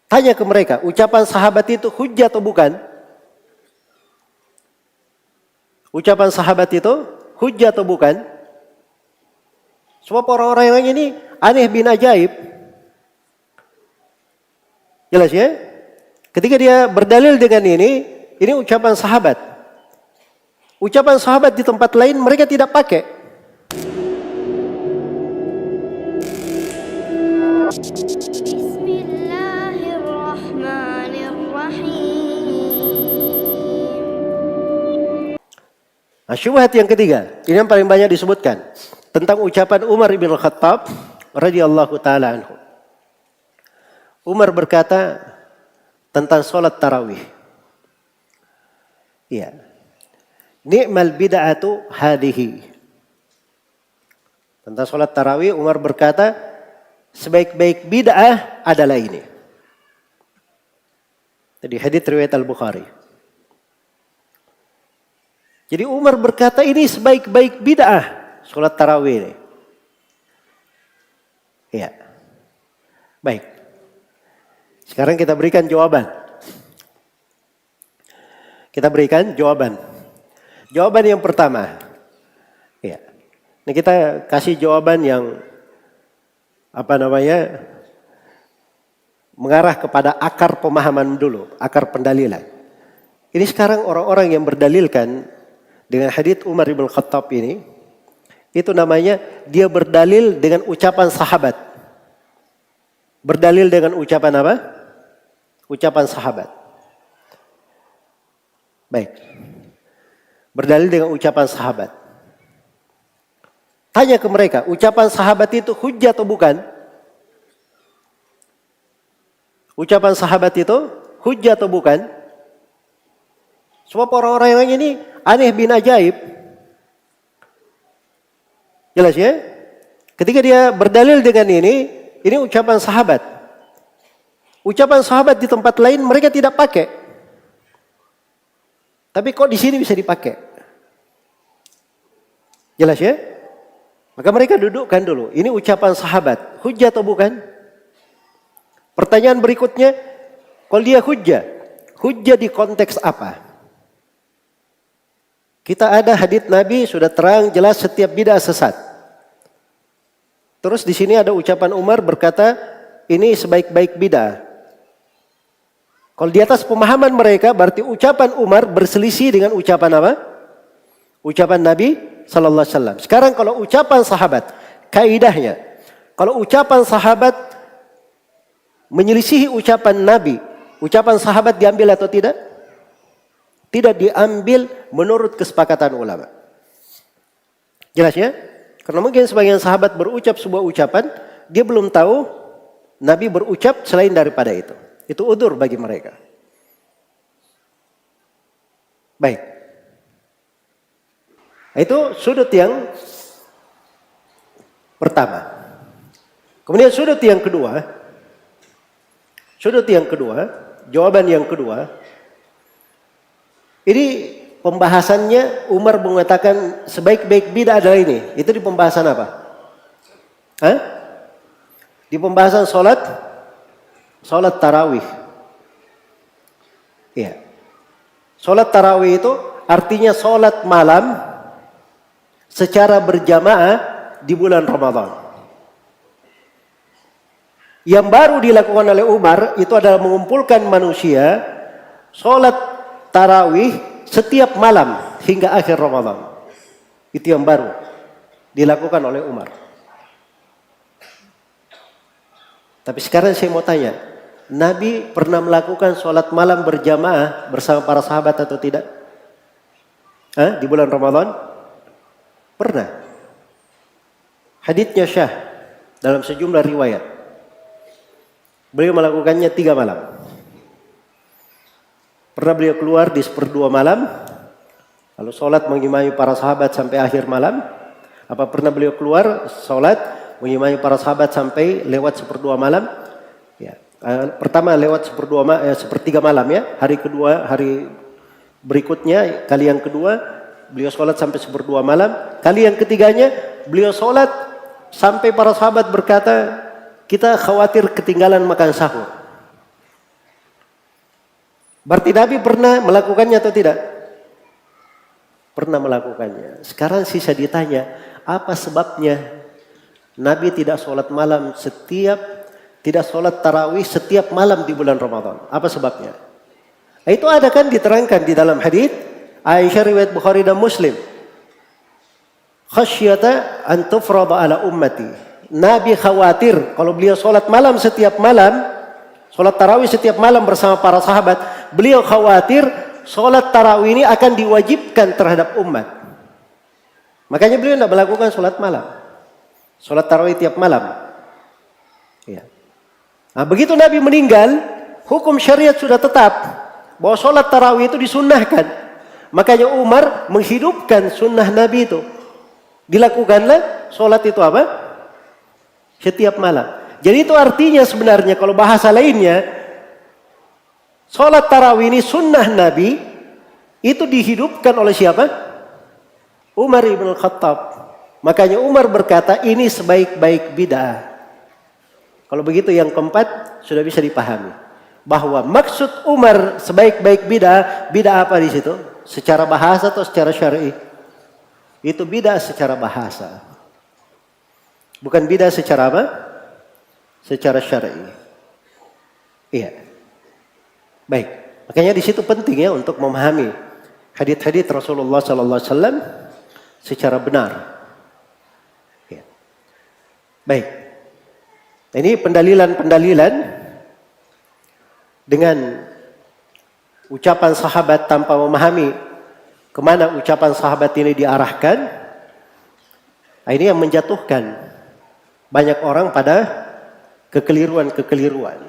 Tanya ke mereka, ucapan sahabat itu hujjah atau bukan? Ucapan sahabat itu hujjah atau bukan? Sebab orang-orang yang ini aneh bin ajaib. Jelas ya? Ketika dia berdalil dengan ini ucapan sahabat. Ucapan sahabat di tempat lain mereka tidak pakai. Nah, syubhat yang ketiga, ini yang paling banyak disebutkan tentang ucapan Umar bin Khattab radhiyallahu taala anhu. Umar berkata tentang salat tarawih. Iya. Ni'mal bid'atu hadhihi. Tentang salat tarawih Umar berkata sebaik-baik bid'ah adalah ini. Jadi hadits riwayat Al-Bukhari. Jadi Umar berkata ini sebaik-baik bid'ah salat tarawih ini. Iya. Baik. Sekarang kita berikan jawaban. Kita berikan jawaban. Jawaban yang pertama. Iya. Ini kita kasih jawaban yang mengarah kepada akar pemahaman dulu, akar pendalilan. Ini sekarang orang-orang yang berdalilkan dengan hadits Umar bin Khattab ini, itu namanya dia berdalil dengan ucapan sahabat. Berdalil dengan ucapan apa? Ucapan sahabat. Baik. Berdalil dengan ucapan sahabat. Tanya ke mereka, ucapan sahabat itu hujjah atau bukan? Ucapan sahabat itu hujjah atau bukan? Sebab orang-orang yang ini aneh bin ajaib. Jelas ya? Ketika dia berdalil dengan ini ucapan sahabat. Ucapan sahabat di tempat lain mereka tidak pakai. Tapi kok di sini bisa dipakai? Jelas ya? Maka mereka dudukkan dulu. Ini ucapan sahabat. Hujjah atau bukan? Pertanyaan berikutnya, kalau dia hujjah, hujjah di konteks apa? Kita ada hadits Nabi sudah terang jelas setiap bid'ah sesat. Terus di sini ada ucapan Umar berkata ini sebaik-baik bid'ah. Kalau di atas pemahaman mereka berarti ucapan Umar berselisih dengan ucapan apa? Ucapan Nabi sallallahu alaihi wasallam. Sekarang kalau ucapan sahabat, kaidahnya kalau ucapan sahabat menyelisihi ucapan Nabi, ucapan sahabat diambil atau tidak? Tidak diambil menurut kesepakatan ulama. Jelas ya? Karena mungkin sebagian sahabat berucap sebuah ucapan, dia belum tahu Nabi berucap selain daripada itu. Itu udzur bagi mereka. Baik. Itu sudut yang pertama. Kemudian sudut yang kedua, jawaban yang kedua, ini pembahasannya Umar mengatakan sebaik-baik bid'ah adalah ini. Itu di pembahasan apa? Hah? Di pembahasan salat tarawih. Iya. Salat tarawih itu artinya salat malam secara berjamaah di bulan Ramadan. Yang baru dilakukan oleh Umar itu adalah mengumpulkan manusia salat tarawih setiap malam hingga akhir Ramadan. Itu yang baru dilakukan oleh Umar. Tapi sekarang saya mau tanya, Nabi pernah melakukan sholat malam berjamaah bersama para sahabat atau tidak? Di bulan Ramadan? Pernah. Haditsnya syah dalam sejumlah riwayat. Beliau melakukannya 3 malam. Pernah beliau keluar di 1/2 malam, lalu sholat mengimami para sahabat sampai akhir malam. Apa pernah beliau keluar sholat mengimami para sahabat sampai lewat 1/2 malam? Ya. Pertama lewat 1/3 malam ya. Hari kedua, hari berikutnya, kali yang kedua beliau sholat sampai 1/2 malam. Kali yang ketiganya beliau sholat sampai para sahabat berkata, kita khawatir ketinggalan makan sahur. Berarti Nabi pernah melakukannya atau tidak? Pernah melakukannya. Sekarang sisa ditanya, apa sebabnya Nabi tidak sholat malam tidak sholat tarawih setiap malam di bulan Ramadan? Apa sebabnya? Itu ada kan diterangkan di dalam hadits Aisyah riwayat Bukhari dan Muslim. Khasyata an tufrada ala ummati. Nabi khawatir kalau beliau sholat malam setiap malam, sholat tarawih setiap malam bersama para sahabat, beliau khawatir sholat tarawih ini akan diwajibkan terhadap umat. Makanya beliau tidak melakukan sholat malam. Sholat tarawih tiap malam. Ya. Nah, begitu Nabi meninggal, hukum syariat sudah tetap bahwa sholat tarawih itu disunnahkan. Makanya Umar menghidupkan sunnah Nabi itu. Dilakukanlah sholat itu apa? Setiap malam. Jadi itu artinya sebenarnya kalau bahasa lainnya, sholat tarawih ini sunnah Nabi itu dihidupkan oleh siapa? Umar ibn Khattab. Makanya Umar berkata ini sebaik-baik bid'ah. Kalau begitu yang keempat sudah bisa dipahami. Bahwa maksud Umar sebaik-baik bid'ah, bid'ah apa di situ? Secara bahasa atau secara syar'i? Itu bid'ah secara bahasa. Bukan bid'ah secara apa? Secara syar'i. Iya. Baik. Makanya di situ penting ya untuk memahami hadits-hadits Rasulullah sallallahu alaihi wasallam secara benar. Ya. Baik. Ini pendalilan-pendalilan dengan ucapan sahabat tanpa memahami kemana ucapan sahabat ini diarahkan. Ini yang menjatuhkan banyak orang pada kekeliruan-kekeliruan.